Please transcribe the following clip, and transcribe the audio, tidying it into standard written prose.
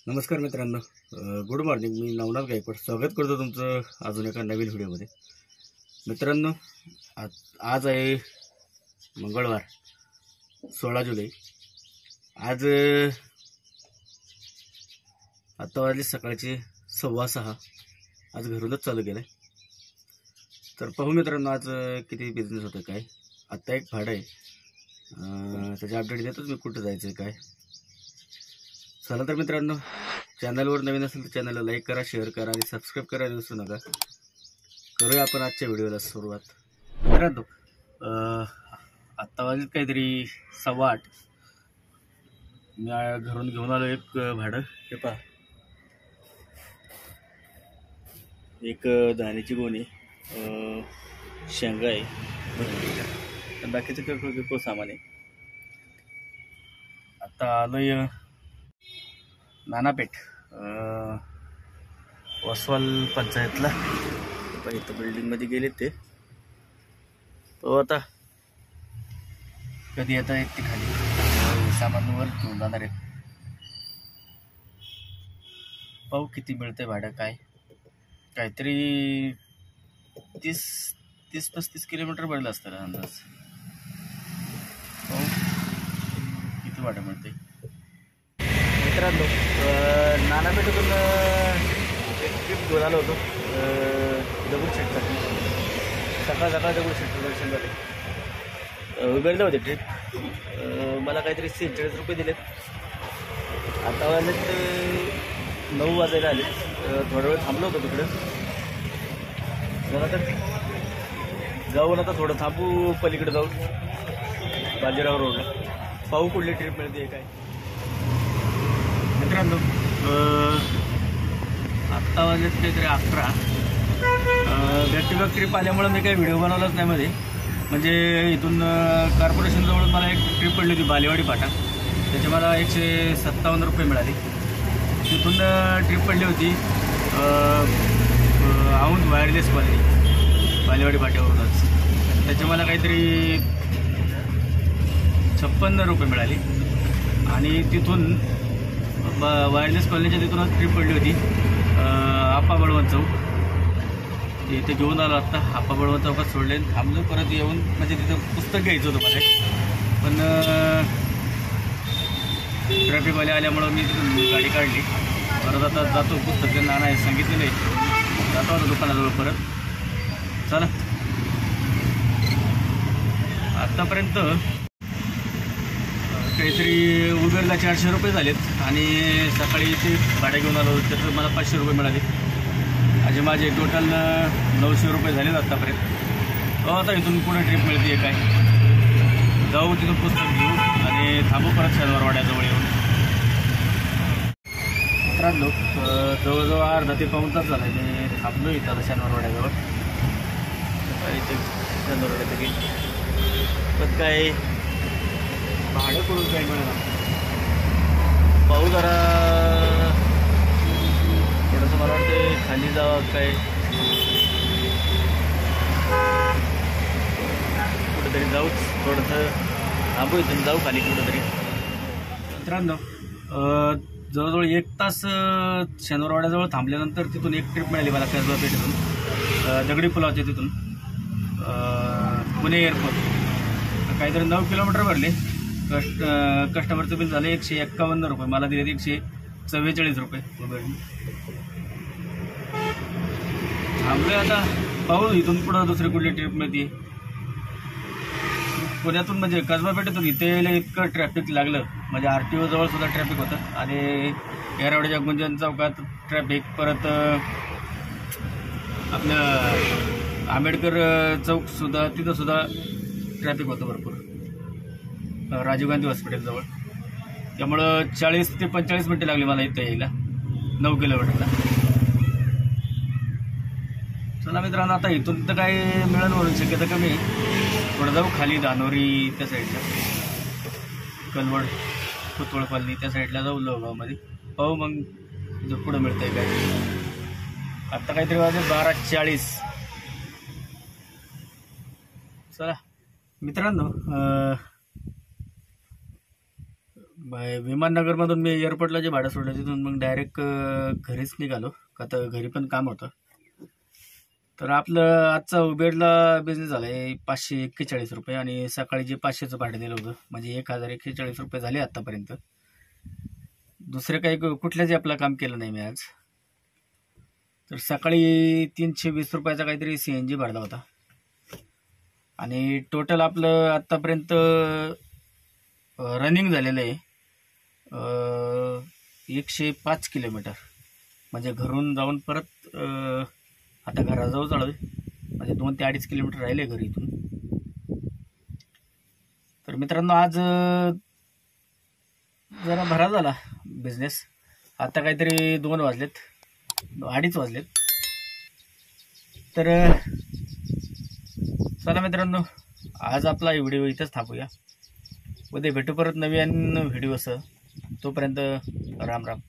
नमस्कार मित्रांनो, good morning. मी नवनाथ गायकवाड स्वागत करतो तुमचं अजून एका नवीन व्हिडिओमध्ये. मित्रांनो, आज आहे मंगळवार 16 जुलै. आज आता वाजले सकाळचे 6:15. आज घरूनच चालू केलं आहे. तर पाहू मित्रांनो आज किती बिझनेस होतं काय. आत्ता एक भाडं आहे, त्याचे अपडेट देतोच मी कुठं जायचं आहे काय. चला तर मित्रांनो, चॅनलवर नवीन असेल तर चॅनलला लाईक करा, शेअर करा आणि सबस्क्राईब करायला विसरू नका. करूया आपण आजच्या व्हिडिओला सुरुवात. मित्रांनो, आत्ता वाजले काहीतरी 8:15. मी घरून घेऊन आलो एक भाडं. हे पहा, एक धान्याची गोणी, शेंगा आहे, बाकीचं किरकोळ सामान आहे. आता आलोय नानापेठ, वसवाल पंचायतला. पण इथं बिल्डिंगमध्ये गेले ते. तो आता कधी येता येत ते खाली सामानवर घेऊन जाणार आहे. पाहू किती मिळतंय भाडं काय. काहीतरी 30-35 किलोमीटर पडलं असतं अंदाज. पाहू किती भाडं मिळते. मित्रांनो, नानापेठेतून एक ट्रिप घेऊन आलो होतो दगडूशेठसाठी. सकाळ दगडूशेठ दर्शन झाले. उबेरला होते ट्रिप. मला काहीतरी 47 रुपये दिलेत. आता वाजलेत 9 वाजायला आले. थोडा वेळ थांबलो होतो तिकडं. जरा तर जाऊन आता थोडं थांबू, पलीकडे जाऊन बाजीराव रोडला. पाहू कुठली ट्रिप मिळते काय. मित्रांनो, आत्ता वाजलेत काहीतरी 11. व्यक्तिगत ट्रिप आल्यामुळं मी काही व्हिडिओ बनवलाच नाही मध्ये. म्हणजे इथून कॉर्पोरेशनजवळ मला एक ट्रिप पडली होती बालेवाडी फाटा. त्याचे मला 157 रुपये मिळाले. तिथून ट्रिप पडली होती औंध वायरलेस कॉलनी बालेवाडी फाट्यावरूनच. त्याचे मला काहीतरी 56 रुपये मिळाले. आणि तिथून वायरलेस कॉलनीच्या तिथूनच ट्रिप पडली होती आप्पा बळवंत चौक. इथे घेऊन आलो. आत्ता आप्पा बळवंत चौकात सोडले, थांबलो. परत येऊन म्हणजे तिथं पुस्तक घ्यायचं होतं मला, पण ट्रॅफिकवाले आल्यामुळं मी तिथून गाडी काढली. परत आता जातो, पुस्तक त्यांना आणायला सांगितलेलं आहे. जातो आता दुकानाजवळ परत. चला, आत्तापर्यंत काहीतरी उबेरला 400 रुपये झालेत. आणि सकाळी ते भाडं घेऊन आलो त्याचं मला 500 रुपये मिळाले. म्हणजे माझे टोटल 900 रुपये झालेत आत्तापर्यंत. आता इथून पुढे ट्रिप मिळते काय. जाऊ तिथून पुस्तक घेऊ आणि थांबू परत शनिवारवाड्याजवळ येऊन. मित्रांनो, जवळजवळ अर्धा ते पाऊण तास झाला मी थांबलो इथं आता शनिवारवाड्याजवळ. इथे शनिवारवाड्यात गेली पण काय भाडं करून काय मिळणार. पाहू जरा, थोडंसं मला वाटतं खाली जावं काय, कुठेतरी जाऊच. थोडंसं थांबू इथून जाऊ खाली कुठेतरी. मित्रांनो, जवळजवळ 1 तास शनिवारवाड्याजवळ थांबल्यानंतर तिथून एक ट्रिप मिळाली मला कसबा पेठेतून दगडी पुलावच्या तिथून पुणे एअरपोर्ट. काहीतरी 9 किलोमीटर भरले. कस्टमरचं बिल झालं 151 रुपये. मला दिले 144 रुपये. थांबलोय आता. पाहू इथून पुढं दुसरी कुठली ट्रिप मिळते. पुण्यातून म्हणजे कसबा पेठेतून इथे यायला इतकं ट्रॅफिक लागलं. म्हणजे RTO जवळ सुद्धा ट्रॅफिक होतं आणि येरवड्याच्या गुंजन चौकात ट्रॅफिक. परत आपलं आंबेडकर चौकसुद्धा, तिथंसुद्धा ट्रॅफिक होतं भरपूर राजीव गांधी हॉस्पिटलजवळ. त्यामुळं 40 ते 45 मिनटं लागली मला इथं यायला 9 किलोमीटरला. चला मित्रांनो, आता इथून तर काय मिळेल म्हणून शक्यता कमी. थोडं जाऊ खाली धानोरी त्या साईडला, कलवड पुतवळ कॉलनी त्या साईडला जाऊ लोहगावमध्ये. पाहू मग जर पुढं मिळतंय काय. आत्ता काहीतरी वाजले 12:40. चला मित्रांनो, विमाननगरमधून मी एअरपोर्टला जे भाडं सोडलं तिथून मग डायरेक्ट घरीच निघालो, का तर घरी पण काम होतं. तर आपलं आजचा उबेरला बिझनेस झाला आहे 541 रुपये आणि सकाळी जे 500चं भाडं दिलं होतं म्हणजे 1041 रुपये झाले आत्तापर्यंत. दुसरे काही कुठल्याच आपलं काम केलं नाही मी आज. तर सकाळी 320 रुपयाचा काहीतरी CNG भरला होता आणि टोटल आपलं आत्तापर्यंत रनिंग झालेलं आहे 105 किलोमीटर. म्हणजे घरून जाऊन परत आता घराजवळ चालू म्हणजे 2 ते 2.5 किलोमीटर राहिले घरी इथून. तर मित्रांनो आज जरा भरा झाला बिझनेस. आता काहीतरी 2 वाजलेत, 2:30 वाजलेत. तर चला मित्रांनो, आज आपला व्हिडिओ इथंच थांबूया. उद्या भेटू परत नवीन व्हिडिओसह. तोपर्यंत राम राम.